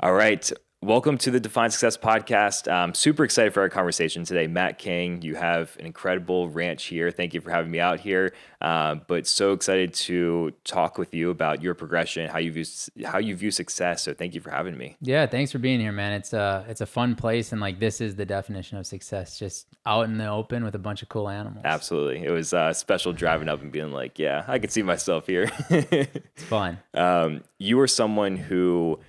All right. Welcome to the Define Success podcast. I'm super excited for our conversation today. Matt King, you have an incredible ranch here. Thank you for having me out here. But so excited to talk with you about your progression, how you view success. So thank you for having me. Yeah, thanks for being here, man. It's a fun place, and like this is the definition of success: just out in the open with a bunch of cool animals. Absolutely. It was special driving up and being like, yeah, I could see myself here. It's fun. You are someone who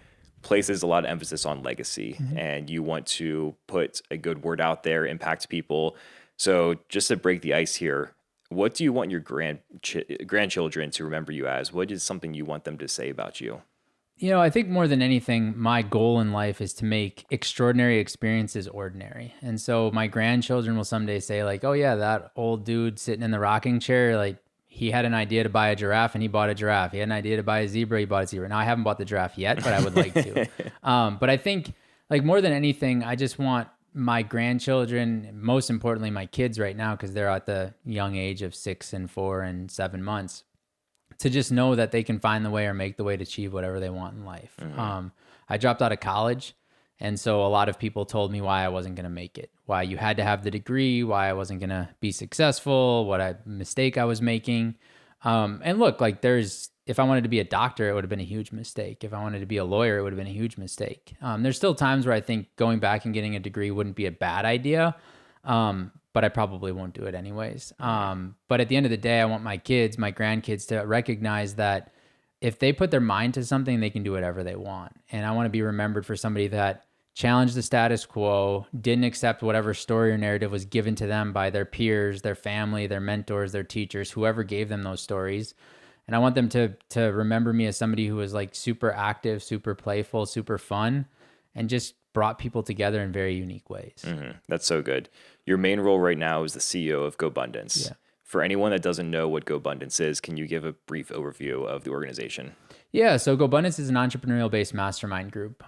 places a lot of emphasis on legacy, and you want to put a good word out there, impact people. So just to break the ice here, what do you want your grandchildren to remember you as? What is something you want them to say about you? You know, I think more than anything, my goal in life is to make extraordinary experiences ordinary. And so my grandchildren will someday say like, oh yeah, that old dude sitting in the rocking chair, like he had an idea to buy a giraffe and he bought a giraffe. He had an idea to buy a zebra, he bought a zebra. Now I haven't bought the giraffe yet, but I would like to. But I think like more than anything, I just want my grandchildren, most importantly, my kids right now, because they're at the young age of 6 and 4 and 7 months, to just know that they can find the way or make the way to achieve whatever they want in life. I dropped out of college. And so a lot of people told me why I wasn't going to make it, why you had to have the degree, why I wasn't going to be successful, what mistake I was making. And look, like if I wanted to be a doctor, it would have been a huge mistake. If I wanted to be a lawyer, it would have been a huge mistake. There's still times where I think going back and getting a degree wouldn't be a bad idea. But I probably won't do it anyways. But at the end of the day, I want my kids, my grandkids to recognize that if they put their mind to something, they can do whatever they want. And I want to be remembered for somebody that challenged the status quo, didn't accept whatever story or narrative was given to them by their peers, their family, their mentors, their teachers, whoever gave them those stories. And I want them to remember me as somebody who was like super active, super playful, super fun, and just brought people together in very unique ways. That's so good. Your main role right now is the CEO of Gobundance. Yeah. For anyone that doesn't know what Gobundance is, can you give a brief overview of the organization? Yeah, so Gobundance is an entrepreneurial-based mastermind group.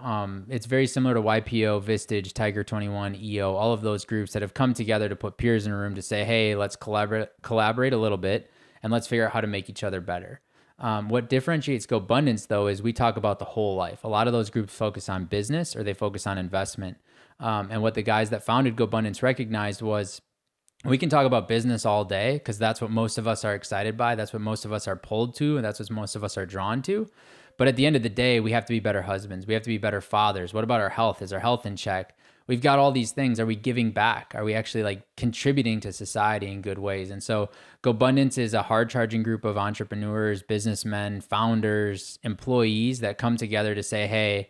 It's very similar to YPO, Vistage, Tiger 21, EO, all of those groups that have come together to put peers in a room to say, hey, let's collaborate a little bit, and let's figure out how to make each other better. What differentiates Gobundance, though, is we talk about the whole life. A lot of those groups focus on business or they focus on investment. And what the guys that founded Gobundance recognized was we can talk about business all day because that's what most of us are excited by. That's what most of us are pulled to, and that's what most of us are drawn to. But at the end of the day, we have to be better husbands. We have to be better fathers. What about our health? Is our health in check? We've got all these things. Are we giving back? Are we actually like contributing to society in good ways? And so Gobundance is a hard-charging group of entrepreneurs, businessmen, founders, employees that come together to say, hey,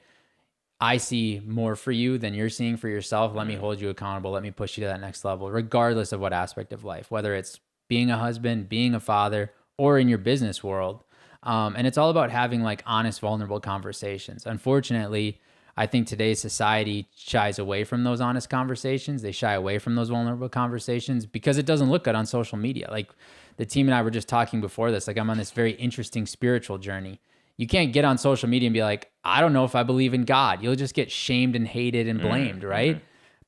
I see more for you than you're seeing for yourself. Let me hold you accountable. Let me push you to that next level, regardless of what aspect of life, whether it's being a husband, being a father, or in your business world. And it's all about having like honest, vulnerable conversations. Unfortunately, I think today's society shies away from those honest conversations. They shy away from those vulnerable conversations because it doesn't look good on social media. Like the team and I were just talking before this, like I'm on this very interesting spiritual journey. You can't get on social media and be like, I don't know if I believe in God. You'll just get shamed and hated and blamed, right?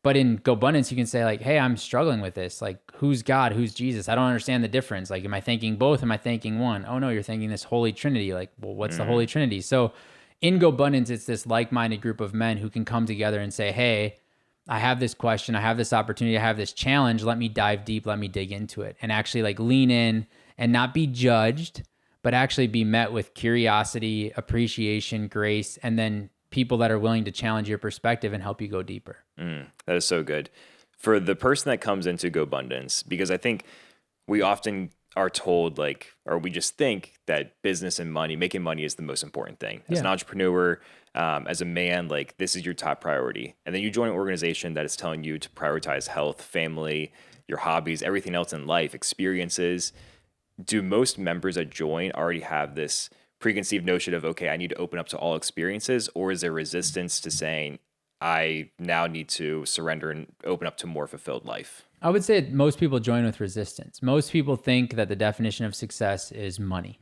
But in Gobundance, you can say like, hey, I'm struggling with this. Like, who's God? Who's Jesus? I don't understand the difference. Like, am I thanking both? Am I thanking one? Oh no, you're thanking this Holy Trinity. Like, well, what's the Holy Trinity? So in Gobundance, it's this like-minded group of men who can come together and say, hey, I have this question. I have this opportunity. I have this challenge. Let me dive deep. Let me dig into it and actually like lean in and not be judged, but actually be met with curiosity, appreciation, grace, and then people that are willing to challenge your perspective and help you go deeper. That is so good. For the person that comes into Gobundance, because I think we often are told like, or we just think that business and money, making money is the most important thing. As an entrepreneur, as a man, like this is your top priority. And then you join an organization that is telling you to prioritize health, family, your hobbies, everything else in life, experiences. Do most members that join already have this preconceived notion of, okay, I need to open up to all experiences, or is there resistance to saying, I now need to surrender and open up to more fulfilled life? I would say most people join with resistance. Most people think that the definition of success is money.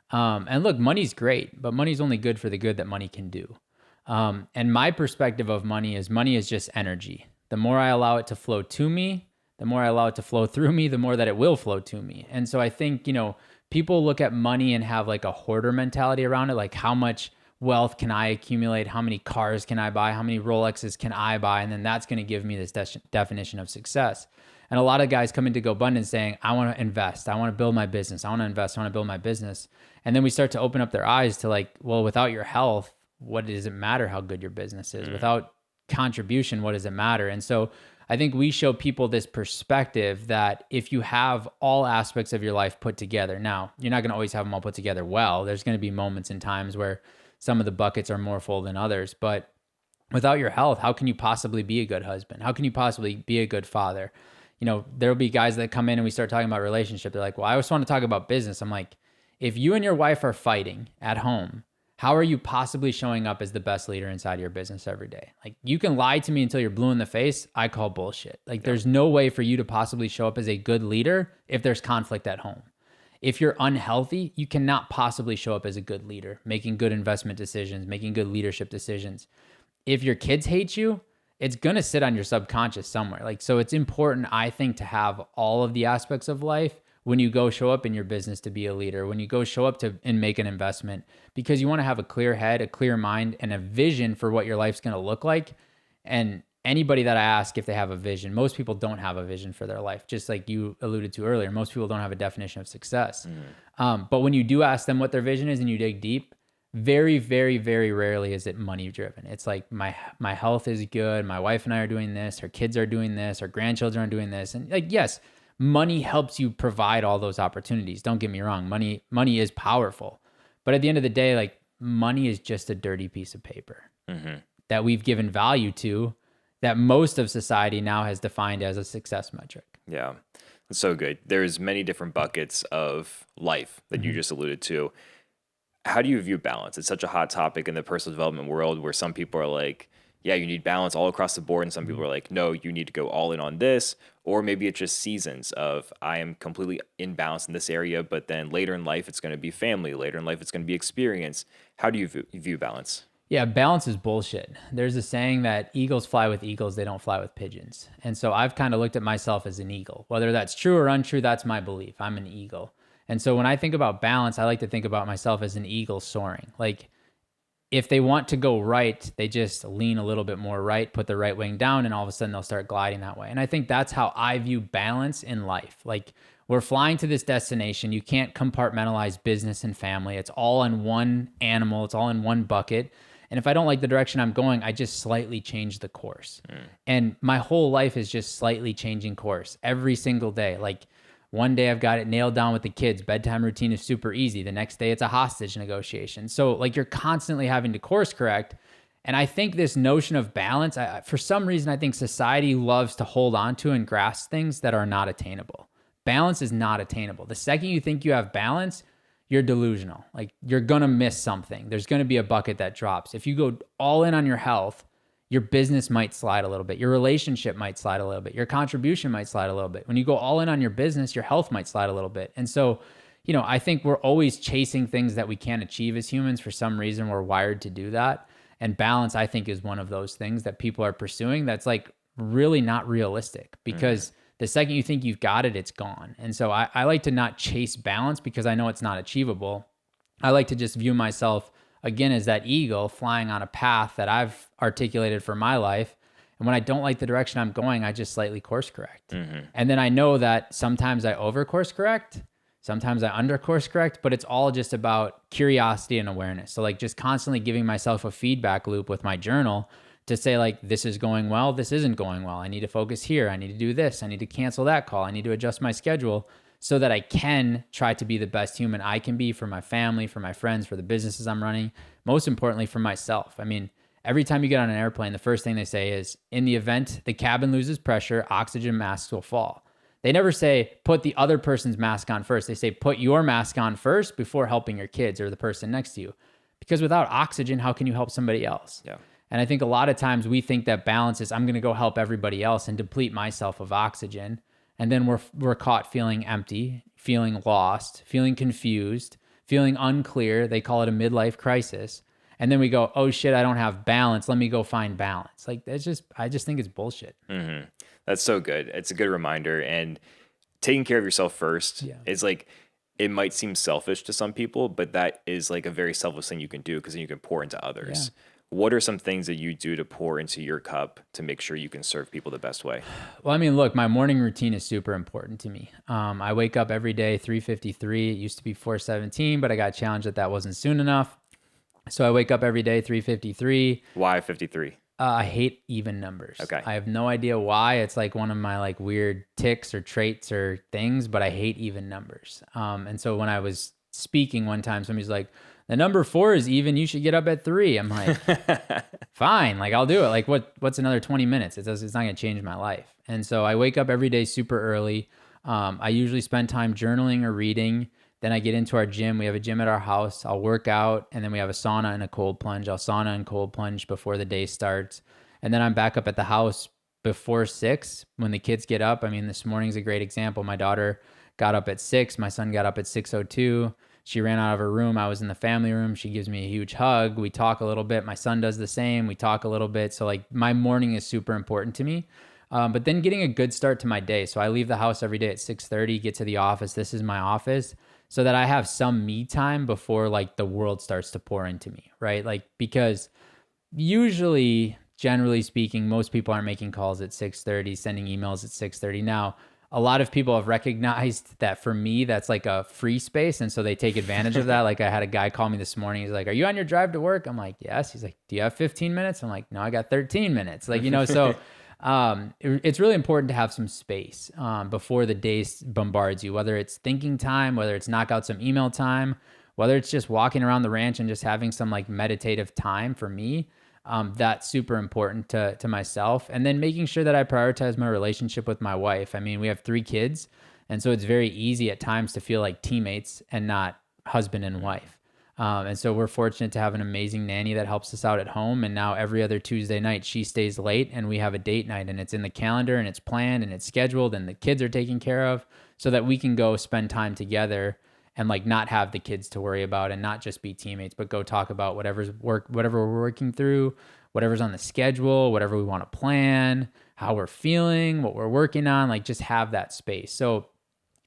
And look, money's great, but money's only good for the good that money can do. And my perspective of money is just energy. The more I allow it to flow to me, the more I allow it to flow through me, the more that it will flow to me. And so I think, people look at money and have like a hoarder mentality around it, like how much wealth can I accumulate? How many cars can I buy? How many Rolexes can I buy? And then that's going to give me this definition of success. And a lot of guys come into GoBundance saying, I want to invest. I want to build my business. I want to invest. I want to build my business. And then we start to open up their eyes to like, well, without your health, what does it matter how good your business is? Without contribution, what does it matter? And so I think we show people this perspective that if you have all aspects of your life put together, now you're not going to always have them all put together well. There's going to be moments and times where some of the buckets are more full than others. But without your health, how can you possibly be a good husband? How can you possibly be a good father? You know, there'll be guys that come in and we start talking about relationship. They're like, well, I just want to talk about business. I'm like, if you and your wife are fighting at home, how are you possibly showing up as the best leader inside of your business every day? Like, you can lie to me until you're blue in the face. I call bullshit. Like, there's no way for you to possibly show up as a good leader if there's conflict at home. If you're unhealthy, you cannot possibly show up as a good leader, making good investment decisions, making good leadership decisions. If your kids hate you, it's going to sit on your subconscious somewhere. Like, so it's important, I think, to have all of the aspects of life when you go show up in your business to be a leader, when you go show up to and make an investment, because you want to have a clear head, a clear mind, and a vision for what your life's going to look like. And anybody that I ask if they have a vision, most people don't have a vision for their life. Just like you alluded to earlier, most people don't have a definition of success. But when you do ask them what their vision is and you dig deep, very, very, very rarely is it money driven. It's like my health is good. My wife and I are doing this. Our kids are doing this. Our grandchildren are doing this. And like, yes, money helps you provide all those opportunities. Don't get me wrong. Money is powerful. But at the end of the day, like, money is just a dirty piece of paper that we've given value to, that most of society now has defined as a success metric. Yeah, that's so good. There's many different buckets of life that you just alluded to. How do you view balance? It's such a hot topic in the personal development world where some people are like, yeah, you need balance all across the board. And some people are like, no, you need to go all in on this. Or maybe it's just seasons of I am completely imbalanced in this area, but then later in life, it's going to be family. Later in life, it's going to be experience. How do you view balance? Yeah, balance is bullshit. There's a saying that eagles fly with eagles, they don't fly with pigeons. And so I've kind of looked at myself as an eagle. Whether that's true or untrue, that's my belief. I'm an eagle. And so when I think about balance, I like to think about myself as an eagle soaring. Like, if they want to go right, they just lean a little bit more right, put the right wing down, and all of a sudden they'll start gliding that way. And I think that's how I view balance in life. Like, we're flying to this destination. You can't compartmentalize business and family. It's all in one animal. It's all in one bucket. And if I don't like the direction I'm going, I just slightly change the course. And my whole life is just slightly changing course every single day. Like, one day I've got it nailed down with the kids. Bedtime routine is super easy. The next day it's a hostage negotiation. So like, you're constantly having to course correct. And I think this notion of balance, for some reason, I think society loves to hold on to and grasp things that are not attainable. Balance is not attainable. The second you think you have balance, you're delusional. Like, you're going to miss something. There's going to be a bucket that drops. If you go all in on your health, your business might slide a little bit. Your relationship might slide a little bit. Your contribution might slide a little bit. When you go all in on your business, your health might slide a little bit. And so, you know, I think we're always chasing things that we can't achieve as humans. For some reason, we're wired to do that. And balance, I think, is one of those things that people are pursuing that's like really not realistic, because the second you think you've got it, it's gone. And so I like to not chase balance because I know it's not achievable. I like to just view myself again as that eagle flying on a path that I've articulated for my life. And when I don't like the direction I'm going, I just slightly course correct. And then I know that sometimes I over course correct, sometimes I under course correct, but it's all just about curiosity and awareness. So like, just constantly giving myself a feedback loop with my journal to say like, this is going well, this isn't going well. I need to focus here. I need to do this. I need to cancel that call. I need to adjust my schedule, so that I can try to be the best human I can be for my family, for my friends, for the businesses I'm running, most importantly for myself. I mean, every time you get on an airplane, the first thing they say is, in the event the cabin loses pressure, oxygen masks will fall. They never say, put the other person's mask on first. They say, put your mask on first before helping your kids or the person next to you. Because without oxygen, how can you help somebody else? Yeah. And I think a lot of times we think that balance is, I'm going to go help everybody else and deplete myself of oxygen. And then we're caught feeling empty, feeling lost, feeling confused, feeling unclear. They call it a midlife crisis. And then we go, oh shit, I don't have balance. Let me go find balance. Like, I just think it's bullshit. That's so good. It's a good reminder. And taking care of yourself first is like, it might seem selfish to some people, but that is like a very selfless thing you can do because then you can pour into others. Yeah. What are some things that you do to pour into your cup to make sure you can serve people the best way? Well, I mean, look, my morning routine is super important to me. I wake up every day 3:53. It used to be 4:17, but I got challenged that wasn't soon enough. So I wake up every day 3:53. Why 53? I hate even numbers. Okay. I have no idea why. It's like one of my like weird ticks or traits or things, but I hate even numbers. And so when I was speaking one time, somebody's like, the number 4 is even, you should get up at 3. I'm like, fine, like I'll do it. Like what's another 20 minutes? It's not going to change my life. And so I wake up every day super early. I usually spend time journaling or reading. Then I get into our gym. We have a gym at our house. I'll work out, and then we have a sauna and a cold plunge. I'll sauna and cold plunge before the day starts. And then I'm back up at the house before 6 when the kids get up. I mean, this morning's a great example. My daughter got up at 6. My son got up at 6:02. She ran out of her room. I was in the family room. She gives me a huge hug. We talk a little bit. My son does the same. We talk a little bit. So like my morning is super important to me. But then getting a good start to my day. So I leave the house every day at 6:30, get to the office. This is my office, so that I have some me time before like the world starts to pour into me, right? Like, because usually, generally speaking, most people aren't making calls at 6:30, sending emails at 6:30. Now, a lot of people have recognized that for me, that's like a free space. And so they take advantage of that. Like I had a guy call me this morning. He's like, are you on your drive to work? I'm like, yes. He's like, do you have 15 minutes? I'm like, no, I got 13 minutes. Like, so it's really important to have some space before the day bombards you, whether it's thinking time, whether it's knock out some email time, whether it's just walking around the ranch and just having some like meditative time. For me, that's super important to myself. And then making sure that I prioritize my relationship with my wife. I mean, we have 3 kids, and so it's very easy at times to feel like teammates and not husband and wife. And so we're fortunate to have an amazing nanny that helps us out at home. And now every other Tuesday night, she stays late and we have a date night, and it's in the calendar and it's planned and it's scheduled and the kids are taken care of, so that we can go spend time together and like not have the kids to worry about and not just be teammates, but go talk about whatever we're working through, whatever's on the schedule, whatever we want to plan, how we're feeling, what we're working on, like just have that space. So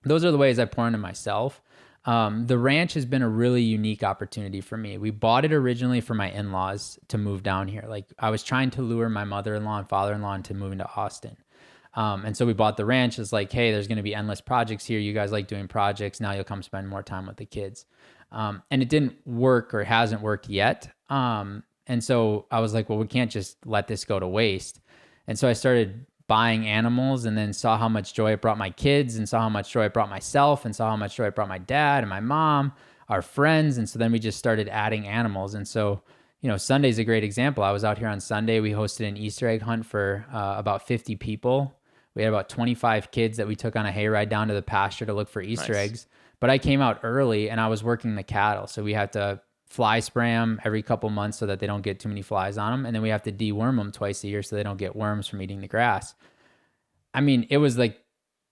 those are the ways I pour into myself. The ranch has been a really unique opportunity for me. We bought it originally for my in-laws to move down here. Like I was trying to lure my mother-in-law and father-in-law into moving to Austin. And so we bought the ranch. It's like, hey, there's going to be endless projects here. You guys like doing projects. Now you'll come spend more time with the kids. And it didn't work, or hasn't worked yet. And so I was like, well, we can't just let this go to waste. And so I started buying animals, and then saw how much joy it brought my kids, and saw how much joy it brought myself, and saw how much joy it brought my dad and my mom, our friends. And so then we just started adding animals. And so, Sunday's a great example. I was out here on Sunday. We hosted an Easter egg hunt for about 50 people. We had about 25 kids that we took on a hayride down to the pasture to look for Easter eggs. But I came out early and I was working the cattle. So we had to fly spray them every couple months so that they don't get too many flies on them. And then we have to deworm them twice a year so they don't get worms from eating the grass. I mean, it was like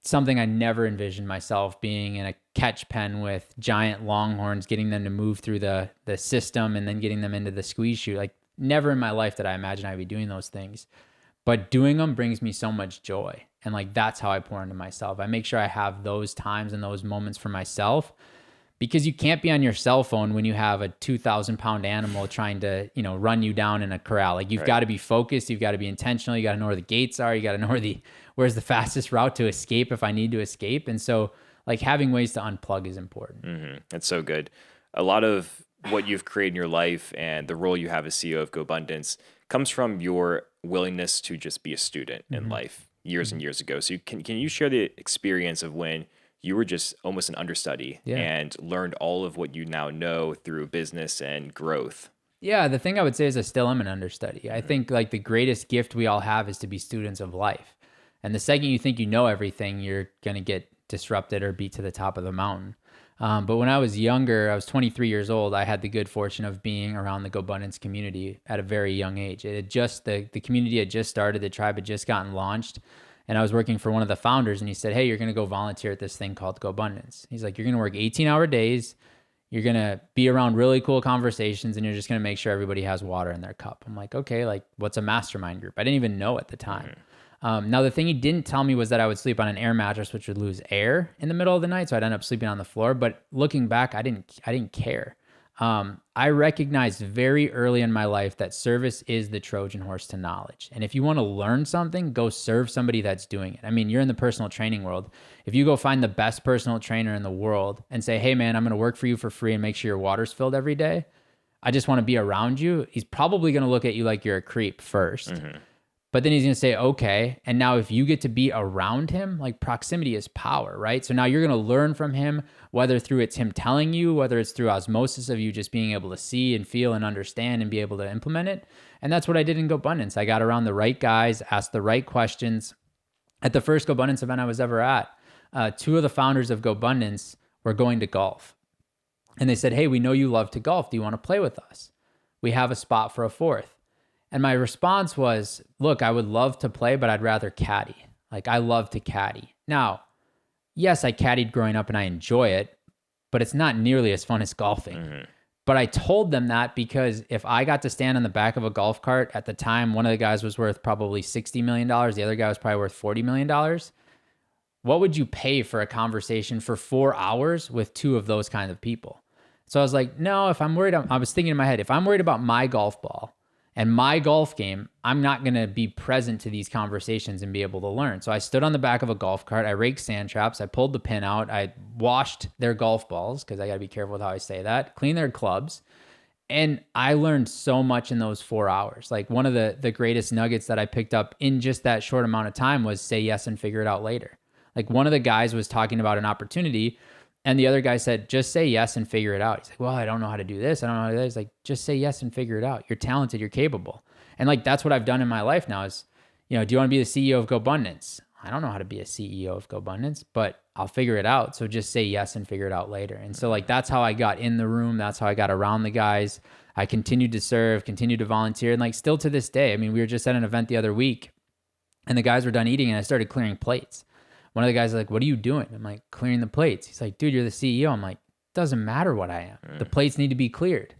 something I never envisioned myself being in a catch pen with giant longhorns, getting them to move through the system and then getting them into the squeeze chute. Like never in my life did I imagine I'd be doing those things. But doing them brings me so much joy. And like, that's how I pour into myself. I make sure I have those times and those moments for myself, because you can't be on your cell phone when you have a 2,000-pound animal trying to, run you down in a corral. Like you've got to be focused. You've got to be intentional. You got to know where the gates are. You got to know where's the fastest route to escape if I need to escape. And so like having ways to unplug is important. Mm-hmm. That's so good. A lot of what you've created in your life and the role you have as CEO of Gobundance comes from your willingness to just be a student in life years and years ago. So can you share the experience of when you were just almost an understudy and learned all of what you now know through business and growth? Yeah, the thing I would say is I still am an understudy. I think like the greatest gift we all have is to be students of life. And the second you think you know everything, you're going to get disrupted or beat to the top of the mountain. But when I was younger, I was 23 years old. I had the good fortune of being around the Gobundance community at a very young age. It had just, the community had just started, the tribe had just gotten launched. And I was working for one of the founders, and he said, hey, you're going to go volunteer at this thing called Gobundance. He's like, you're going to work 18-hour days. You're going to be around really cool conversations, and you're just going to make sure everybody has water in their cup. I'm like, okay, like what's a mastermind group? I didn't even know at the time. Now, the thing he didn't tell me was that I would sleep on an air mattress, which would lose air in the middle of the night. So I'd end up sleeping on the floor. But looking back, I didn't care. I recognized very early in my life that service is the Trojan horse to knowledge. And if you want to learn something, go serve somebody that's doing it. I mean, you're in the personal training world. If you go find the best personal trainer in the world and say, hey man, I'm going to work for you for free and make sure your water's filled every day, I just want to be around you, he's probably going to look at you like you're a creep first. Mm-hmm. But then he's going to say, okay. And now if you get to be around him, like proximity is power, right? So now you're going to learn from him, whether through it's him telling you, whether it's through osmosis of you just being able to see and feel and understand and be able to implement it. And that's what I did in Gobundance. I got around the right guys, asked the right questions. At the first Gobundance event I was ever at, two of the founders of Gobundance were going to golf. And they said, hey, we know you love to golf. Do you want to play with us? We have a spot for a fourth. And my response was, look, I would love to play, but I'd rather caddy. Like, I love to caddy. Now, yes, I caddied growing up and I enjoy it, but it's not nearly as fun as golfing. Mm-hmm. But I told them that because if I got to stand on the back of a golf cart at the time, one of the guys was worth probably $60 million. The other guy was probably worth $40 million. What would you pay for a conversation for 4 hours with two of those kind of people? So I was like, no, if I'm worried, I was thinking in my head, if I'm worried about my golf ball, and my golf game, I'm not going to be present to these conversations and be able to learn. So I stood on the back of a golf cart. I raked sand traps. I pulled the pin out. I washed their golf balls, because I got to be careful with how I say that, clean their clubs. And I learned so much in those 4 hours. Like, one of the greatest nuggets that I picked up in just that short amount of time was say yes and figure it out later. Like, one of the guys was talking about an opportunity, and the other guy said, just say yes and figure it out. He's like, well, I don't know how to do this. I don't know how to do that. He's like, just say yes and figure it out. You're talented. You're capable. And like, that's what I've done in my life now is, do you want to be the CEO of Gobundance? I don't know how to be a CEO of Gobundance, but I'll figure it out. So just say yes and figure it out later. And so like, that's how I got in the room. That's how I got around the guys. I continued to serve, continued to volunteer. And like, still to this day, I mean, we were just at an event the other week and the guys were done eating and I started clearing plates. One of the guys was like, what are you doing? I'm like, clearing the plates. He's like, dude, you're the CEO. I'm like, doesn't matter what I am. The plates need to be cleared.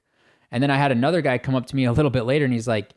And then I had another guy come up to me a little bit later and he's like,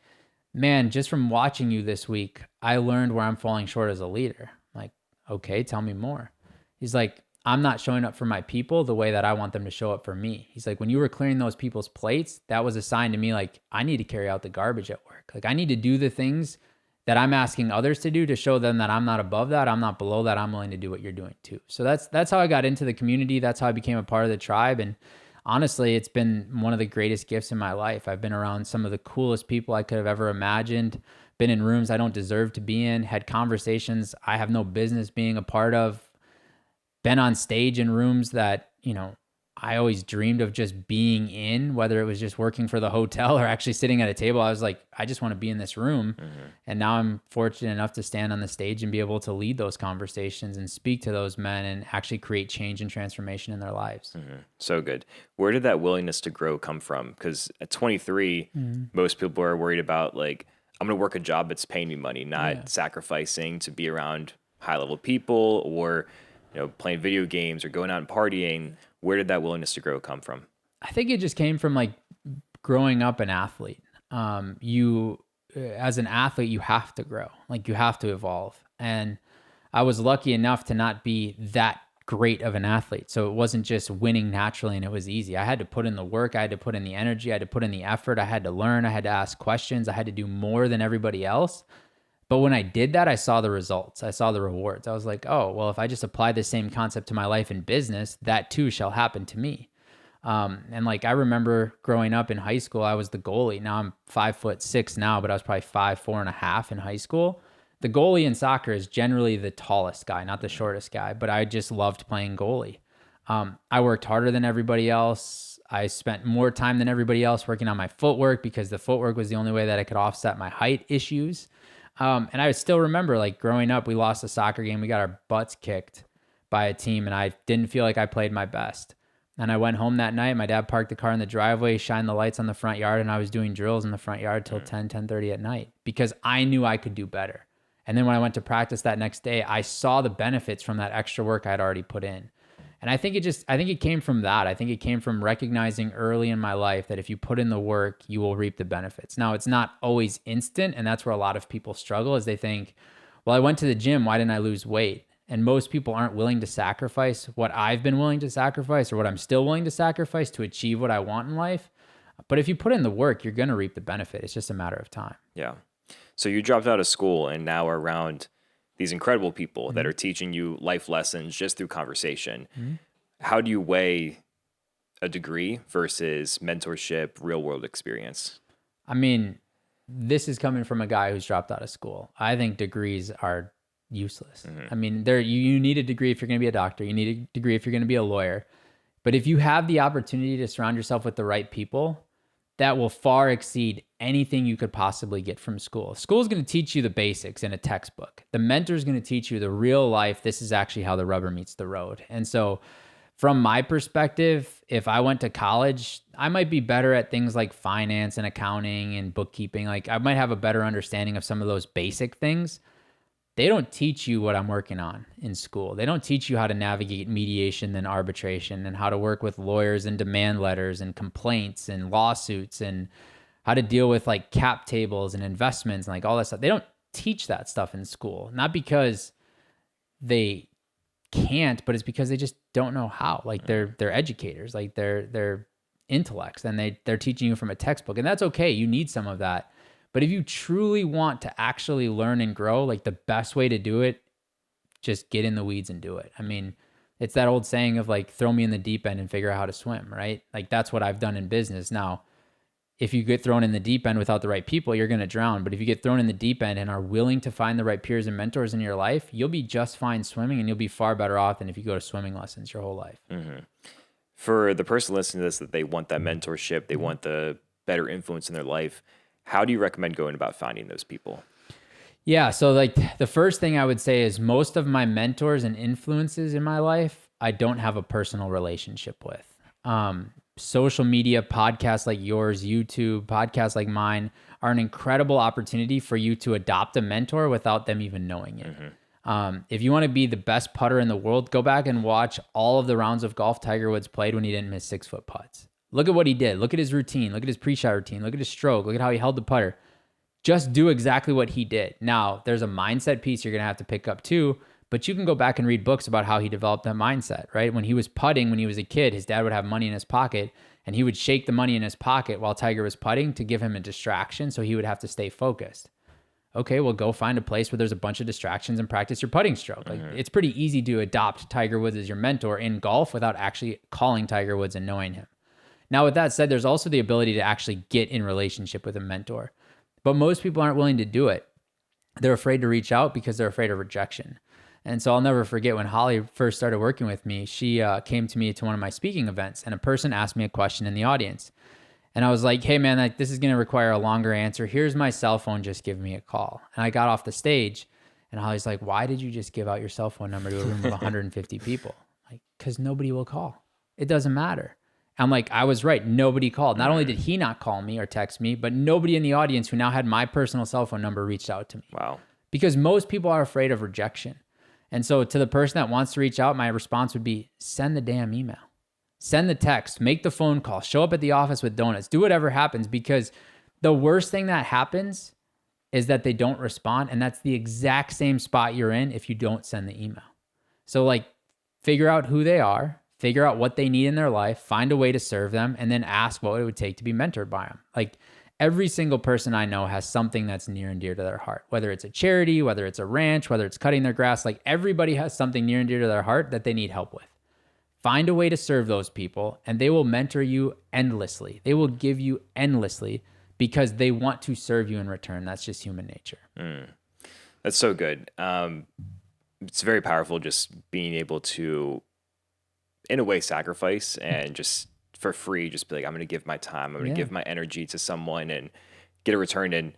man, just from watching you this week, I learned where I'm falling short as a leader. I'm like, okay, tell me more. He's like, I'm not showing up for my people the way that I want them to show up for me. He's like, when you were clearing those people's plates, that was a sign to me, like, I need to carry out the garbage at work. Like, I need to do the things that I'm asking others to do to show them that I'm not above that, I'm not below that, I'm willing to do what you're doing too. So that's how I got into the community. That's how I became a part of the tribe. And honestly, it's been one of the greatest gifts in my life. I've been around some of the coolest people I could have ever imagined, been in rooms I don't deserve to be in, had conversations I have no business being a part of, been on stage in rooms that, I always dreamed of just being in, whether it was just working for the hotel or actually sitting at a table. I was like, I just want to be in this room. Mm-hmm. And now I'm fortunate enough to stand on the stage and be able to lead those conversations and speak to those men and actually create change and transformation in their lives. Mm-hmm. So good. Where did that willingness to grow come from? Because at 23, most people are worried about like, I'm going to work a job that's paying me money, not sacrificing to be around high level people or, playing video games or going out and partying. Where did that willingness to grow come from? I think it just came from like growing up an athlete. You, as an athlete, you have to grow, like you have to evolve. And I was lucky enough to not be that great of an athlete. So it wasn't just winning naturally and it was easy. I had to put in the work. I had to put in the energy. I had to put in the effort. I had to learn. I had to ask questions. I had to do more than everybody else. But when I did that, I saw the results. I saw the rewards. I was like, oh, well, if I just apply the same concept to my life in business, that too shall happen to me. And like, I remember growing up in high school, I was the goalie. Now I'm 5'6" now, but I was probably 5'4.5" in high school. The goalie in soccer is generally the tallest guy, not the shortest guy, but I just loved playing goalie. I worked harder than everybody else. I spent more time than everybody else working on my footwork because the footwork was the only way that I could offset my height issues. And I still remember like growing up, we lost a soccer game. We got our butts kicked by a team and I didn't feel like I played my best. And I went home that night. My dad parked the car in the driveway, shined the lights on the front yard, and I was doing drills in the front yard till 10:30 at night because I knew I could do better. And then when I went to practice that next day, I saw the benefits from that extra work I'd already put in. And I think it came from that. I think it came from recognizing early in my life that if you put in the work, you will reap the benefits. Now, it's not always instant, and that's where a lot of people struggle is they think, Well, I went to the gym. Why didn't I lose weight? And most people aren't willing to sacrifice what I've been willing to sacrifice or what I'm still willing to sacrifice to achieve what I want in life. But if you put in the work, you're going to reap the benefit. It's just a matter of time. Yeah. So you dropped out of school and now are around these incredible people that are teaching you life lessons just through conversation. How do you weigh a degree versus mentorship, real world experience? I mean, this is coming from a guy who's dropped out of school. I think degrees are useless. I mean, you need a degree if you're going to be a doctor. You need a degree if you're going to be a lawyer. But if you have the opportunity to surround yourself with the right people, that will far exceed anything you could possibly get from school. School is going to teach you the basics in a textbook. The mentor is going to teach you the real life. This is actually how the rubber meets the road. And so from my perspective, if I went to college, I might be better at things like finance and accounting and bookkeeping. Like I might have a better understanding of some of those basic things. They don't teach you what I'm working on in school. They don't teach you how to navigate mediation and arbitration and how to work with lawyers and demand letters and complaints and lawsuits and how to deal with like cap tables and investments and like all that stuff. They don't teach that stuff in school, not because they can't, but it's because they just don't know how. Like they're educators, like they're intellects, and they're teaching you from a textbook, and that's okay. You need some of that. But if you truly want to actually learn and grow, like the best way to do it, just get in the weeds and do it. I mean, it's that old saying of like, throw me in the deep end and figure out how to swim, right? Like that's what I've done in business. Now, if you get thrown in the deep end without the right people, you're going to drown. But if you get thrown in the deep end and are willing to find the right peers and mentors in your life, you'll be just fine swimming, and you'll be far better off than if you go to swimming lessons your whole life. For the person listening to this, that they want that mentorship, they want the better influence in their life, how do you recommend going about finding those people? Yeah. So like the first thing I would say is most of my mentors and influences in my life, I don't have a personal relationship with. Social media, podcasts like yours, YouTube, podcasts like mine are an incredible opportunity for you to adopt a mentor without them even knowing it. If you want to be the best putter in the world, go back and watch all of the rounds of golf Tiger Woods played when he didn't miss 6-foot putts. Look at what he did. Look at his routine. Look at his pre-shot routine. Look at his stroke. Look at how he held the putter. Just do exactly what he did. Now, there's a mindset piece you're going to have to pick up too, but you can go back and read books about how he developed that mindset, right? When he was putting, when he was a kid, his dad would have money in his pocket and he would shake the money in his pocket while Tiger was putting to give him a distraction, so he would have to stay focused. Okay, well, go find a place where there's a bunch of distractions and practice your putting stroke. Like it's pretty easy to adopt Tiger Woods as your mentor in golf without actually calling Tiger Woods and knowing him. Now, with that said, there's also the ability to actually get in relationship with a mentor, but most people aren't willing to do it. They're afraid to reach out because they're afraid of rejection. And so I'll never forget when Holly first started working with me, she came to me to one of my speaking events, and a person asked me a question in the audience. And I was like, hey man, like, this is going to require a longer answer. Here's my cell phone. Just give me a call. And I got off the stage and Holly's like, why did you just give out your cell phone number to a room of 150 people? Like, because nobody will call. It doesn't matter. I'm like, I was right. Nobody called. Not only did he not call me or text me, but nobody in the audience who now had my personal cell phone number reached out to me. Wow. Because most people are afraid of rejection. And so to the person that wants to reach out, my response would be, send the damn email. Send the text, make the phone call, show up at the office with donuts, do whatever happens, because the worst thing that happens is that they don't respond. And that's the exact same spot you're in if you don't send the email. So like, figure out who they are, figure out what they need in their life, find a way to serve them, and then ask what it would take to be mentored by them. Like every single person I know has something that's near and dear to their heart, whether it's a charity, whether it's a ranch, whether it's cutting their grass, like everybody has something near and dear to their heart that they need help with. Find a way to serve those people, and they will mentor you endlessly. They will give you endlessly because they want to serve you in return. That's just human nature. That's so good. It's very powerful just being able to, in a way, sacrifice and just for free, just be like, I'm going to give my time. I'm going to give my energy to someone and get a return. And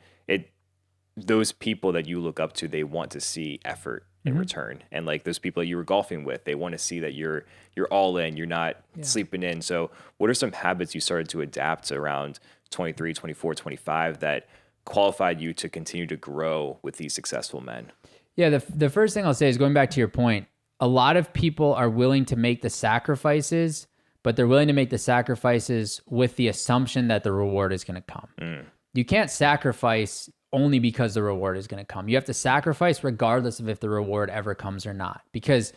those people that you look up to, they want to see effort in return. And like those people that you were golfing with, they want to see that you're all in, you're not sleeping in. So what are some habits you started to adapt around 23, 24, 25 that qualified you to continue to grow with these successful men? Yeah, the first thing I'll say is, going back to your point, a lot of people are willing to make the sacrifices, but they're willing to make the sacrifices with the assumption that the reward is going to come. You can't sacrifice only because the reward is going to come. You have to sacrifice regardless of if the reward ever comes or not, because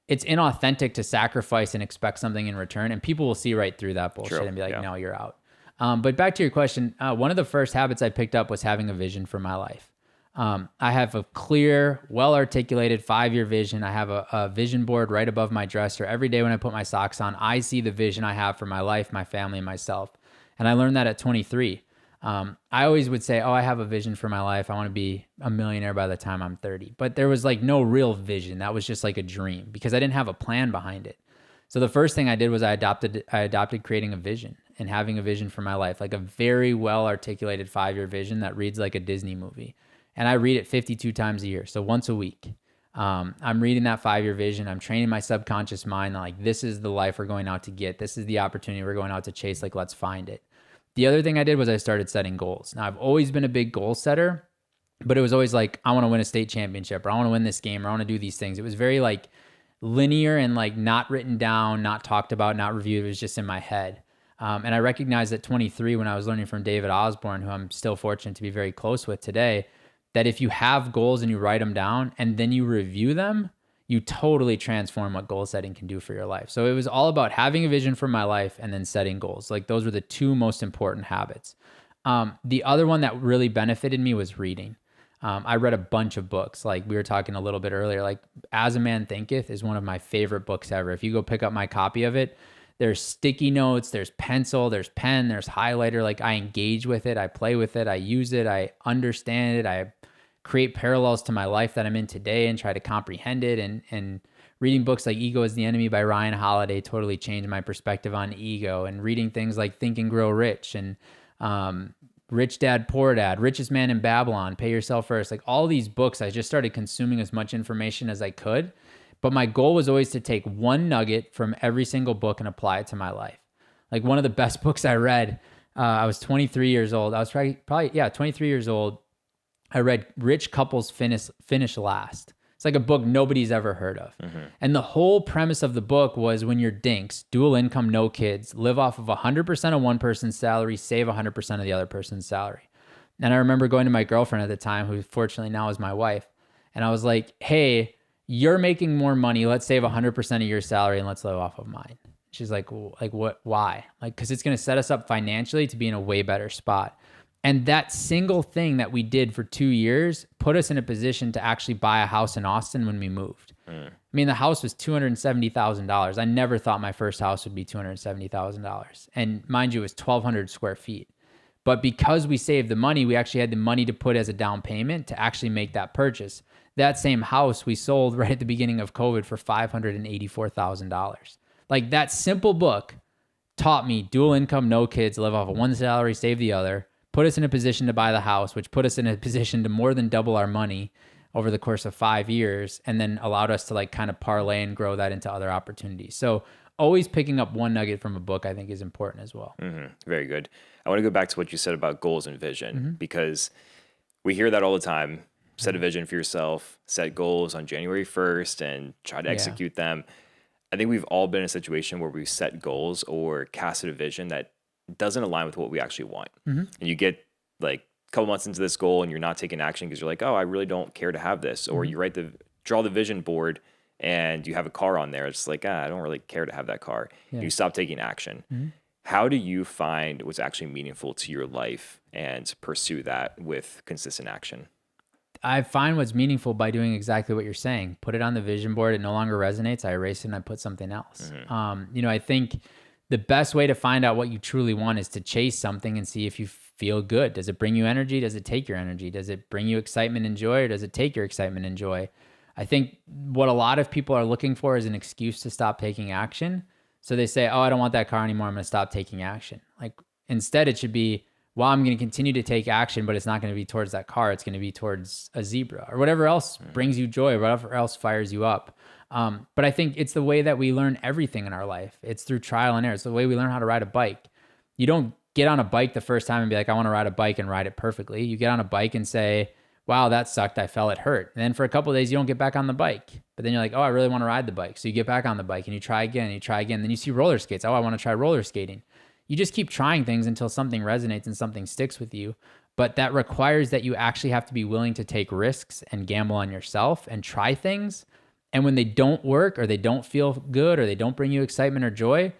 it's inauthentic to sacrifice and expect something in return. And people will see right through that bullshit and be like, no, you're out. But back to your question, one of the first habits I picked up was having a vision for my life. I have a clear, well-articulated 5-year vision. I have a vision board right above my dresser. Every day when I put my socks on, I see the vision I have for my life, my family, and myself. And I learned that at 23. I always would say, I have a vision for my life. I want to be a millionaire by the time I'm 30. But there was like no real vision. That was just like a dream because I didn't have a plan behind it. So the first thing I did was I adopted creating a vision and having a vision for my life, like a very well-articulated 5-year vision that reads like a Disney movie. And I read it 52 times a year, so once a week. I'm reading that 5-year vision. I'm training my subconscious mind like, this is the life we're going out to get. This is the opportunity we're going out to chase. Like, let's find it. The other thing I did was I started setting goals. Now, I've always been a big goal setter, but it was always like, I want to win a state championship, or I want to win this game, or I want to do these things. It was very like linear and like not written down, not talked about, not reviewed. It was just in my head. And I recognized at 23, when I was learning from David Osborne, who I'm still fortunate to be very close with today, that if you have goals and you write them down and then you review them, you totally transform what goal setting can do for your life. So it was all about having a vision for my life and then setting goals. Like, those were the two most important habits. The other one that really benefited me was reading. I read a bunch of books. Like we were talking a little bit earlier, like As a Man Thinketh is one of my favorite books ever. If you go pick up my copy of it, there's sticky notes, there's pencil, there's pen, there's highlighter. Like, I engage with it, I play with it, I use it, I understand it, I create parallels to my life that I'm in today and try to comprehend it. And reading books like Ego is the Enemy by Ryan Holiday totally changed my perspective on ego. And reading things like Think and Grow Rich and Rich Dad, Poor Dad, Richest Man in Babylon, Pay Yourself First. Like, all these books, I just started consuming as much information as I could. But my goal was always to take one nugget from every single book and apply it to my life. Like, one of the best books I read, I was 23 years old. I was probably 23 years old. I read Rich Couples Finish Last. It's like a book nobody's ever heard of. Mm-hmm. And the whole premise of the book was, when you're dinks, dual income, no kids, live off of 100% of one person's salary, save 100% of the other person's salary. And I remember going to my girlfriend at the time, who fortunately now is my wife. And I was like, hey, you're making more money. Let's save 100% of your salary and let's live off of mine. She's like, what, why? Like, cause it's going to set us up financially to be in a way better spot. And that single thing that we did for 2 years put us in a position to actually buy a house in Austin when we moved. I mean, the house was $270,000. I never thought my first house would be $270,000. And mind you, it was 1,200 square feet. But because we saved the money, we actually had the money to put as a down payment to actually make that purchase. That same house we sold right at the beginning of COVID for $584,000. Like, that simple book taught me dual income, no kids, live off of one salary, save the other, put us in a position to buy the house, which put us in a position to more than double our money over the course of 5 years, and then allowed us to like kind of parlay and grow that into other opportunities. So always picking up one nugget from a book, I think, is important as well. Mm-hmm. Very good. I want to go back to what you said about goals and vision, because we hear that all the time. Set a vision for yourself, set goals on January 1st and try to execute them. I think we've all been in a situation where we've set goals or casted a vision that doesn't align with what we actually want. And you get like a couple months into this goal and you're not taking action because you're like, I really don't care to have this. Or you draw the vision board and you have a car on there. It's like, I don't really care to have that car. You stop taking action. How do you find what's actually meaningful to your life and pursue that with consistent action? I find what's meaningful by doing exactly what you're saying. Put it on the vision board. It no longer resonates. I erase it and I put something else. I think the best way to find out what you truly want is to chase something and see if you feel good. Does it bring you energy? Does it take your energy? Does it bring you excitement and joy, or does it take your excitement and joy? I think what a lot of people are looking for is an excuse to stop taking action. So they say, I don't want that car anymore. I'm going to stop taking action. Like, instead it should be, I'm going to continue to take action, but it's not going to be towards that car. It's going to be towards a zebra or whatever else brings you joy, whatever else fires you up. But I think it's the way that we learn everything in our life. It's through trial and error. It's the way we learn how to ride a bike. You don't get on a bike the first time and be like, I want to ride a bike and ride it perfectly. You get on a bike and say, wow, that sucked. I fell, it hurt. And then for a couple of days, you don't get back on the bike. But then you're like, I really want to ride the bike. So you get back on the bike and you try again and you try again. Then you see roller skates. I want to try roller skating. You just keep trying things until something resonates and something sticks with you. but that requires that you actually have to be willing to take risks and gamble on yourself and try things. And when they don't work or they don't feel good or they don't bring you excitement or joy,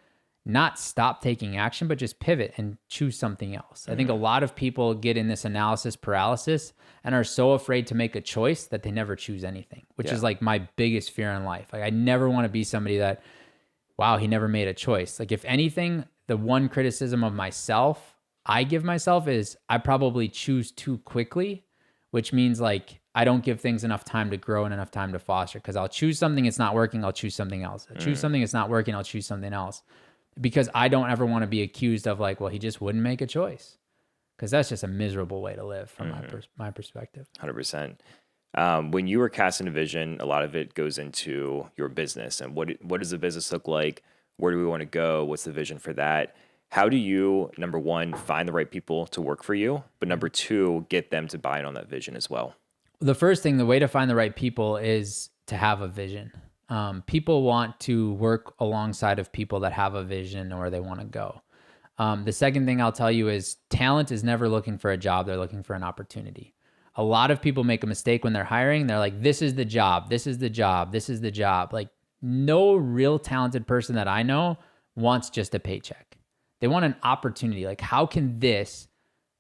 not stop taking action, but just pivot and choose something else. I think a lot of people get in this analysis paralysis and are so afraid to make a choice that they never choose anything, which is like my biggest fear in life. Like I never want to be somebody that, wow, he never made a choice. Like if anything, the one criticism of myself I give myself is I probably choose too quickly, which means like I don't give things enough time to grow and enough time to foster, because I'll choose something, it's not working, I'll choose something else. I'll choose something, it's not working, I'll choose something else. Because I don't ever want to be accused of like, well, he just wouldn't make a choice. Because that's just a miserable way to live from my perspective. 100%. When you were casting a vision, a lot of it goes into your business and what does the business look like? Where do we want to go? What's the vision for that? How do you, number one, find the right people to work for you? But number two, get them to buy in on that vision as well? The first thing, the way to find the right people is to have a vision. People want to work alongside of people that have a vision or where they want to go. The second thing I'll tell you is talent is never looking for a job. They're looking for an opportunity. A lot of people make a mistake when they're hiring. They're like, this is the job. This is the job. This is the job. Like no real talented person that I know wants just a paycheck. They want an opportunity. Like how can this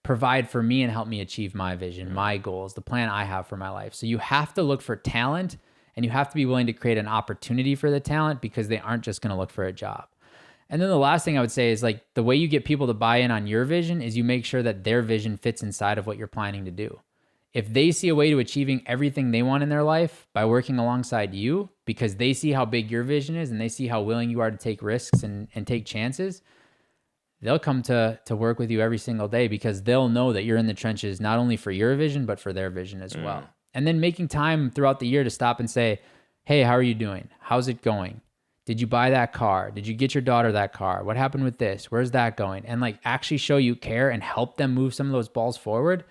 provide for me and help me achieve my vision, my goals, the plan I have for my life? So you have to look for talent. And you have to be willing to create an opportunity for the talent because they aren't just going to look for a job. And then the last thing I would say is like the way you get people to buy in on your vision is you make sure that their vision fits inside of what you're planning to do. If they see a way to achieving everything they want in their life by working alongside you because they see how big your vision is and they see how willing you are to take risks and take chances, they'll come to work with you every single day because they'll know that you're in the trenches not only for your vision, but for their vision as well. And then making time throughout the year to stop and say, hey, how are you doing? How's it going? Did you buy that car? Did you get your daughter that car? What happened with this? Where's that going? And like actually show you care and help them move some of those balls forward.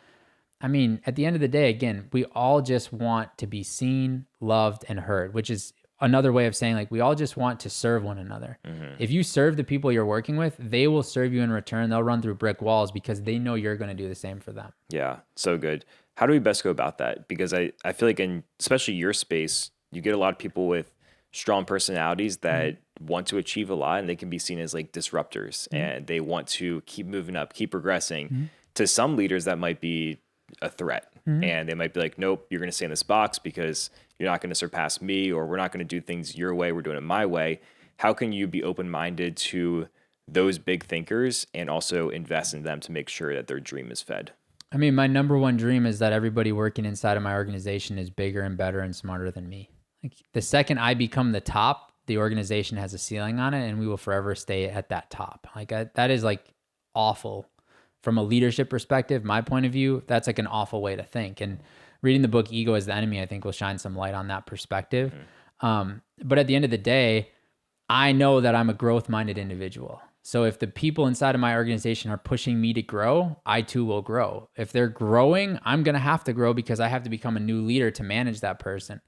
I mean, at the end of the day, again, we all just want to be seen, loved, and heard, which is another way of saying like we all just want to serve one another. If you serve the people you're working with, they will serve you in return. They'll run through brick walls because they know you're going to do the same for them. Yeah, so good. How do we best go about that? Because I feel like in especially your space, you get a lot of people with strong personalities that want to achieve a lot and they can be seen as like disruptors and they want to keep moving up, keep progressing. To some leaders, that might be a threat. And they might be like, nope, you're going to stay in this box because you're not going to surpass me, or we're not going to do things your way. We're doing it my way. How can you be open-minded to those big thinkers and also invest in them to make sure that their dream is fed? I mean, my number one dream is that everybody working inside of my organization is bigger and better and smarter than me. Like the second I become the top, the organization has a ceiling on it and we will forever stay at that top. Like that is like awful from a leadership perspective. My point of view, that's like an awful way to think. And reading the book Ego is the Enemy, I think will shine some light on that perspective. But at the end of the day, I know that I'm a growth-minded individual. So if the people inside of my organization are pushing me to grow, I too will grow. If they're growing, I'm going to have to grow because I have to become a new leader to manage that person.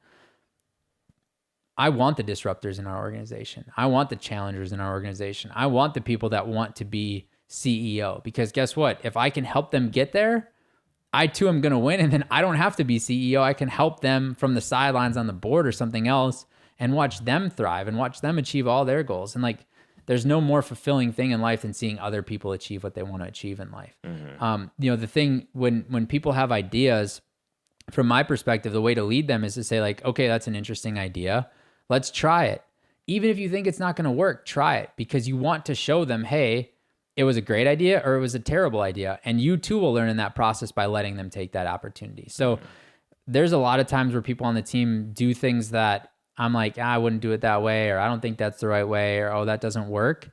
I want the disruptors in our organization. I want the challengers in our organization. I want the people that want to be CEO because guess what? If I can help them get there, I too am going to win. And then I don't have to be CEO. I can help them from the sidelines on the board or something else and watch them thrive and watch them achieve all their goals. And like, there's no more fulfilling thing in life than seeing other people achieve what they want to achieve in life. The thing when people have ideas, from my perspective, the way to lead them is to say like, okay, that's an interesting idea. Let's try it. Even if you think it's not going to work, try it because you want to show them, hey, it was a great idea or it was a terrible idea. And you too will learn in that process by letting them take that opportunity. So there's a lot of times where people on the team do things that I'm like, I wouldn't do it that way, or I don't think that's the right way, or, oh, that doesn't work.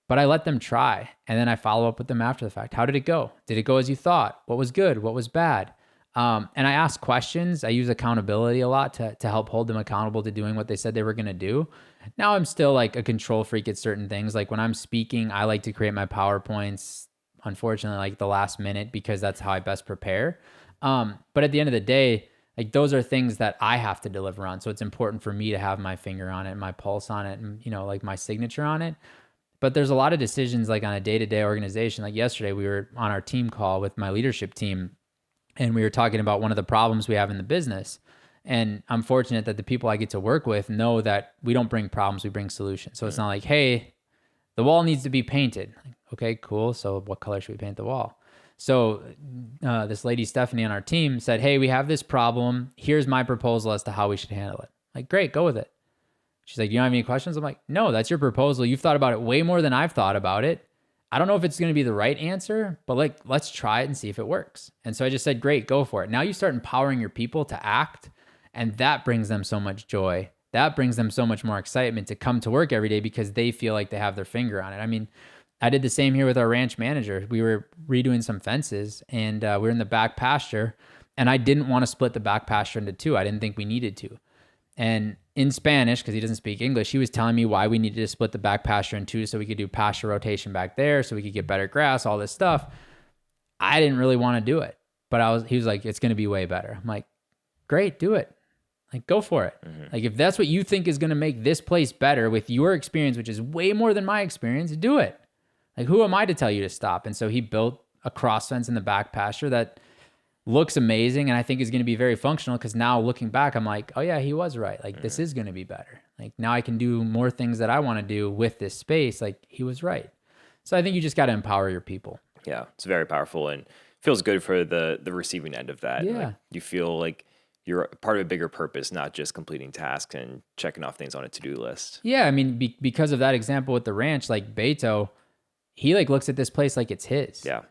But I let them try. And then I follow up with them after the fact. How did it go? Did it go as you thought? What was good? What was bad? And I ask questions. I use accountability a lot to help hold them accountable to doing what they said they were going to do. Now I'm still like a control freak at certain things. Like when I'm speaking, I like to create my PowerPoints, unfortunately, like the last minute because that's how I best prepare. But at the end of the day, like those are things that I have to deliver on. So it's important for me to have my finger on it, my pulse on it, and like my signature on it. But there's a lot of decisions like on a day-to-day organization. Like yesterday, we were on our team call with my leadership team, and we were talking about one of the problems we have in the business. And I'm fortunate that the people I get to work with know that we don't bring problems, we bring solutions. So it's not like, hey, the wall needs to be painted. Like, okay, cool. So what color should we paint the wall? So this lady, Stephanie, on our team said, hey, we have this problem. Here's my proposal as to how we should handle it. Like, great, go with it. She's like, do you have any questions? I'm like, no, that's your proposal. You've thought about it way more than I've thought about it. I don't know if it's going to be the right answer, but like, let's try it and see if it works. And so I just said, great, go for it. Now you start empowering your people to act, and that brings them so much joy. That brings them so much more excitement to come to work every day because they feel like they have their finger on it. I mean, I did the same here with our ranch manager. We were redoing some fences, and we were in the back pasture, and I didn't want to split the back pasture into two. I didn't think we needed to. And in Spanish, because he doesn't speak English, he was telling me why we needed to split the back pasture in two so we could do pasture rotation back there, so we could get better grass, all this stuff. I didn't really want to do it, but he was like, it's going to be way better. I'm like, great, do it. Like, go for it. Like, if that's what you think is going to make this place better with your experience, which is way more than my experience, do it. Like, who am I to tell you to stop? And so he built a cross fence in the back pasture that looks amazing, and I think is going to be very functional, because now looking back, I'm like, oh yeah, he was right. Like, this is going to be better. Like, now I can do more things that I want to do with this space. Like, he was right. So I think you just got to empower your people. Yeah, it's very powerful and feels good for the receiving end of that. Yeah. Like, you feel like you're part of a bigger purpose, not just completing tasks and checking off things on a to-do list. Yeah, I mean, because of that example with the ranch, like Beto, he like looks at this place like it's his. Yeah.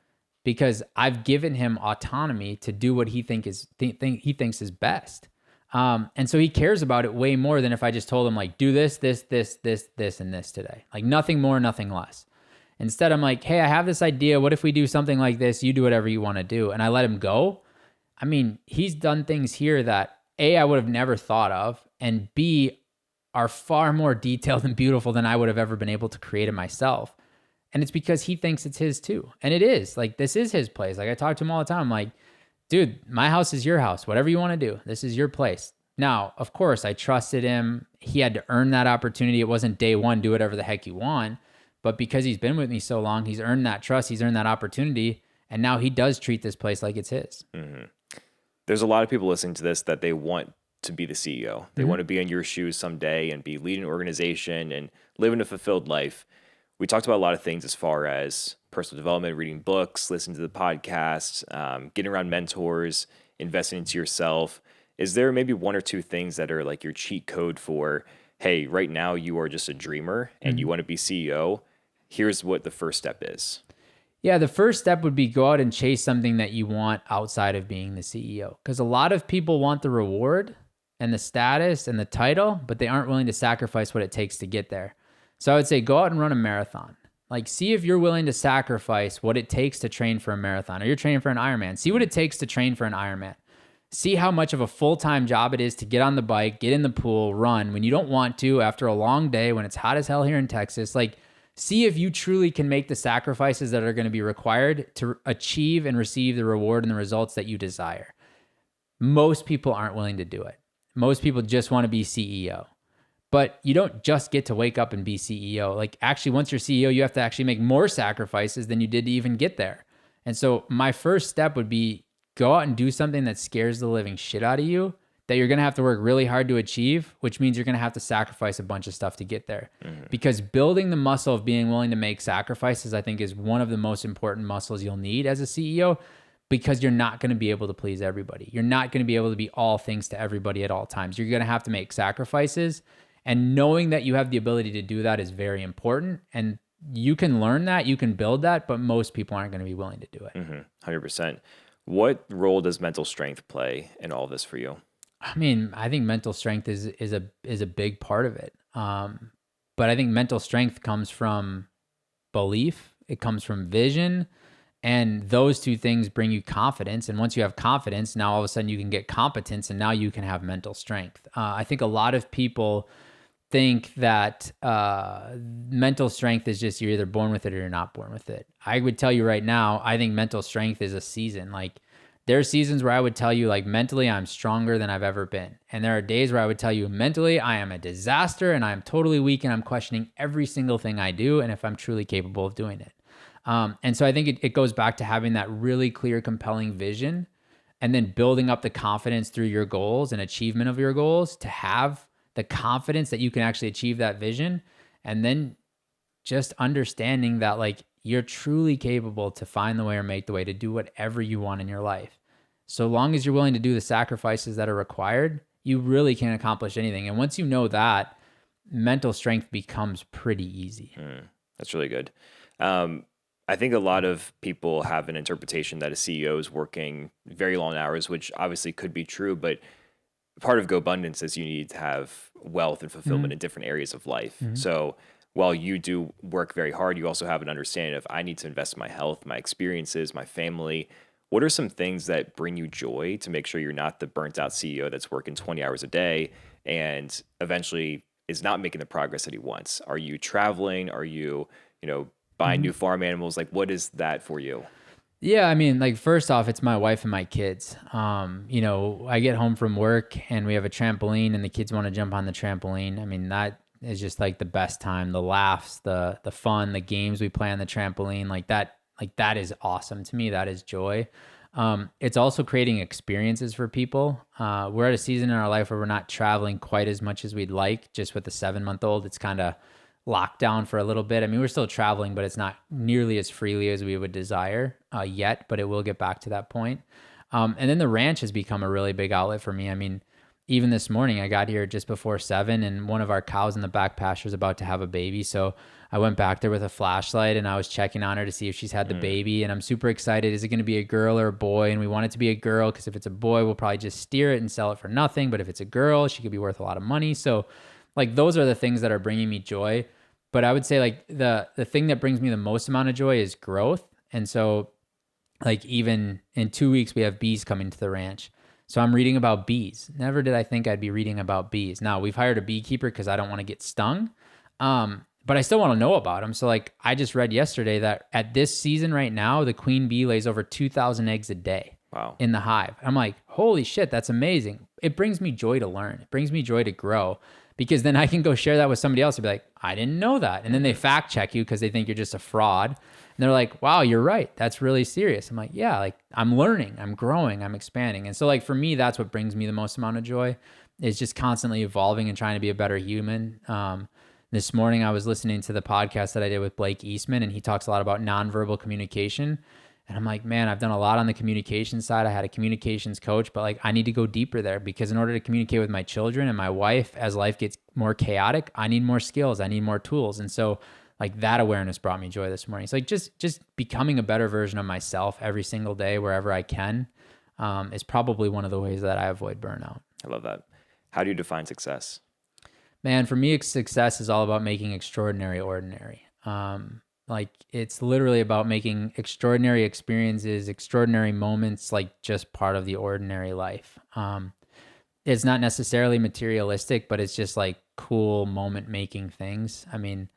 Because I've given him autonomy to do what he thinks is best. And so he cares about it way more than if I just told him, like, do this, and this today. Like, nothing more, nothing less. Instead, I'm like, hey, I have this idea. What if we do something like this? You do whatever you want to do. And I let him go. I mean, he's done things here that A, I would have never thought of, and B, are far more detailed and beautiful than I would have ever been able to create it myself. And it's because he thinks it's his too. And it is. Like, this is his place. Like, I talk to him all the time. I'm like, dude, my house is your house. Whatever you want to do, this is your place. Now, of course, I trusted him. He had to earn that opportunity. It wasn't day one, do whatever the heck you want. But because he's been with me so long, he's earned that trust. He's earned that opportunity. And now he does treat this place like it's his. Mm-hmm. There's a lot of people listening to this that they want to be the CEO. They want to be in your shoes someday and be leading an organization and living a fulfilled life. We talked about a lot of things as far as personal development, reading books, listening to the podcast, getting around mentors, investing into yourself. Is there maybe one or two things that are like your cheat code for, hey, right now you are just a dreamer and you want to be CEO? Here's what the first step is. Yeah, the first step would be go out and chase something that you want outside of being the CEO. Because a lot of people want the reward and the status and the title, but they aren't willing to sacrifice what it takes to get there. So I would say go out and run a marathon. Like, see if you're willing to sacrifice what it takes to train for a marathon, or you're training for an Ironman. See what it takes to train for an Ironman. See how much of a full-time job it is to get on the bike, get in the pool, run when you don't want to after a long day, when it's hot as hell here in Texas. Like, see if you truly can make the sacrifices that are going to be required to achieve and receive the reward and the results that you desire. Most people aren't willing to do it. Most people just want to be CEO. But you don't just get to wake up and be CEO. Like, actually, once you're CEO, you have to actually make more sacrifices than you did to even get there. And so my first step would be go out and do something that scares the living shit out of you, that you're going to have to work really hard to achieve, which means you're going to have to sacrifice a bunch of stuff to get there. Because building the muscle of being willing to make sacrifices, I think, is one of the most important muscles you'll need as a CEO, because you're not going to be able to please everybody. You're not going to be able to be all things to everybody at all times. You're going to have to make sacrifices. And knowing that you have the ability to do that is very important. And you can learn that, you can build that, but most people aren't going to be willing to do it. 100%. What role does mental strength play in all this for you? I mean, I think mental strength is a big part of it. But I think mental strength comes from belief. It comes from vision. And those two things bring you confidence. And once you have confidence, now all of a sudden you can get competence, and now you can have mental strength. I think a lot of people think that mental strength is just you're either born with it or you're not born with it. I would tell you right now, I think mental strength is a season. Like, there are seasons where I would tell you like mentally I'm stronger than I've ever been. And there are days where I would tell you mentally I am a disaster and I'm totally weak and I'm questioning every single thing I do and if I'm truly capable of doing it. And so I think it goes back to having that really clear, compelling vision and then building up the confidence through your goals and achievement of your goals to have the confidence that you can actually achieve that vision. And then just understanding that like you're truly capable to find the way or make the way to do whatever you want in your life. So long as you're willing to do the sacrifices that are required, you really can accomplish anything. And once you know that, mental strength becomes pretty easy. That's really good. I think a lot of people have an interpretation that a CEO is working very long hours, which obviously could be true, but part of GoBundance is you need to have wealth and fulfillment in different areas of life. So while you do work very hard, you also have an understanding of I need to invest in my health, my experiences, my family. What are some things that bring you joy to make sure you're not the burnt out CEO that's working 20 hours a day and eventually is not making the progress that he wants? Are you traveling? Are you, buying new farm animals? Like, what is that for you? Yeah, I mean, like first off, it's my wife and my kids. I get home from work and we have a trampoline and the kids want to jump on the trampoline. I mean, that is just like the best time. The laughs, the fun, the games we play on the trampoline, like that is awesome. To me, that is joy. It's also creating experiences for people. We're at a season in our life where we're not traveling quite as much as we'd like. Just with the 7-month-old, it's kind of locked down for a little bit. I mean, we're still traveling, but it's not nearly as freely as we would desire yet, but it will get back to that point. And then the ranch has become a really big outlet for me. I mean, even this morning, I got here just before 7 and one of our cows in the back pasture is about to have a baby. So I went back there with a flashlight and I was checking on her to see if she's had the baby. And I'm super excited. Is it going to be a girl or a boy? And we want it to be a girl because if it's a boy, we'll probably just steer it and sell it for nothing. But if it's a girl, she could be worth a lot of money. So like those are the things that are bringing me joy. But I would say like the thing that brings me the most amount of joy is growth. And so like even in 2 weeks, we have bees coming to the ranch. So I'm reading about bees. Never did I think I'd be reading about bees. Now we've hired a beekeeper because I don't want to get stung. But I still want to know about them. So like I just read yesterday that at this season right now, the queen bee lays over 2,000 eggs a day. Wow. In the hive. I'm like, holy shit, that's amazing. It brings me joy to learn. It brings me joy to grow. Because then I can go share that with somebody else and be like, I didn't know that. And then they fact check you because they think you're just a fraud. And they're like, wow, you're right. That's really serious. I'm like, yeah, like I'm learning, I'm growing, I'm expanding. And so like for me, that's what brings me the most amount of joy is just constantly evolving and trying to be a better human. This morning I was listening to the podcast that I did with Blake Eastman and he talks a lot about nonverbal communication. And I'm like, man, I've done a lot on the communication side. I had a communications coach, but like I need to go deeper there because in order to communicate with my children and my wife as life gets more chaotic, I need more skills. I need more tools. And so like that awareness brought me joy this morning. It's like just becoming a better version of myself every single day, wherever I can, is probably one of the ways that I avoid burnout. I love that. How do you define success? Man, for me, success is all about making extraordinary ordinary. Like it's literally about making extraordinary experiences, extraordinary moments, like just part of the ordinary life. It's not necessarily materialistic, but it's just like cool moment making things. I mean,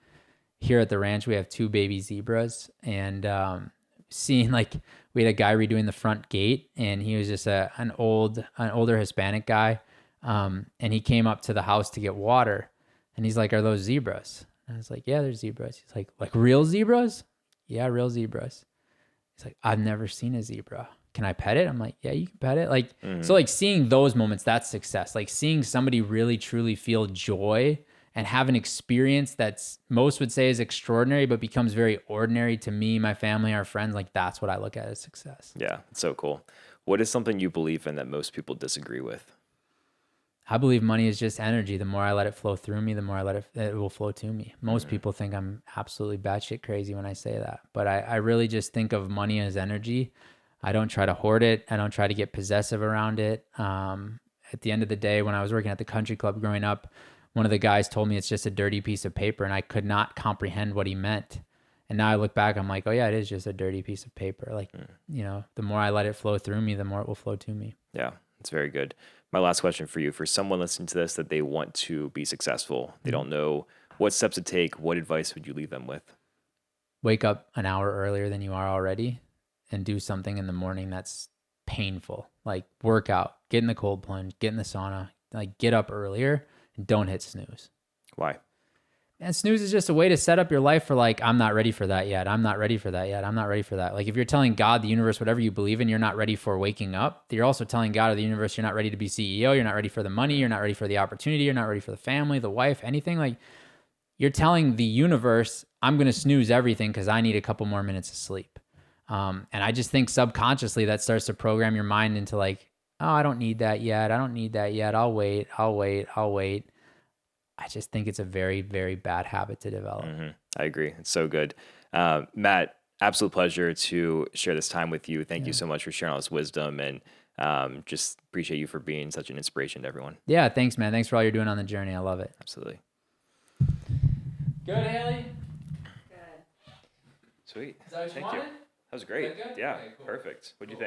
here at the ranch, we have 2 baby zebras and, seeing like we had a guy redoing the front gate and he was just an older Hispanic guy. And he came up to the house to get water and he's like, are those zebras? I was like, yeah, they're zebras. He's like real zebras? Yeah, real zebras. He's like, I've never seen a zebra. Can I pet it? I'm like, yeah, you can pet it. Like, so like seeing those moments, that's success. Like seeing somebody really, truly feel joy and have an experience that's most would say is extraordinary, but becomes very ordinary to me, my family, our friends. Like that's what I look at as success. Yeah, it's so cool. What is something you believe in that most people disagree with? I believe money is just energy. The more I let it flow through me, the more I let it will flow to me. Most people think I'm absolutely batshit crazy when I say that, but I really just think of money as energy. I don't try to hoard it. I don't try to get possessive around it. At the end of the day, when I was working at the country club growing up, one of the guys told me it's just a dirty piece of paper and I could not comprehend what he meant. And now I look back, I'm like, oh yeah, it is just a dirty piece of paper. Like, the more I let it flow through me, the more it will flow to me. Yeah, it's very good. My last question for you, for someone listening to this that they want to be successful, they don't know what steps to take, what advice would you leave them with? Wake up an hour earlier than you are already and do something in the morning that's painful. Like work out, get in the cold plunge, get in the sauna, like get up earlier and don't hit snooze. Why? And snooze is just a way to set up your life for like, I'm not ready for that yet. I'm not ready for that yet. I'm not ready for that. Like if you're telling God, the universe, whatever you believe in, you're not ready for waking up, you're also telling God or the universe, you're not ready to be CEO. You're not ready for the money. You're not ready for the opportunity. You're not ready for the family, the wife, anything. Like you're telling the universe, I'm going to snooze everything because I need a couple more minutes of sleep. And I just think subconsciously that starts to program your mind into like, oh, I don't need that yet. I don't need that yet. I'll wait. I just think it's a very, very bad habit to develop. I agree. It's so good. Matt, absolute pleasure to share this time with you. Thank you so much for sharing all this wisdom, and just appreciate you for being such an inspiration to everyone. Yeah, thanks, man. Thanks for all you're doing on the journey. I love it. Absolutely. Good, Haley? Good. Sweet. Is that what you Thank wanted? you. That was great. Is that good? Yeah, Okay, cool. perfect. What'd you think?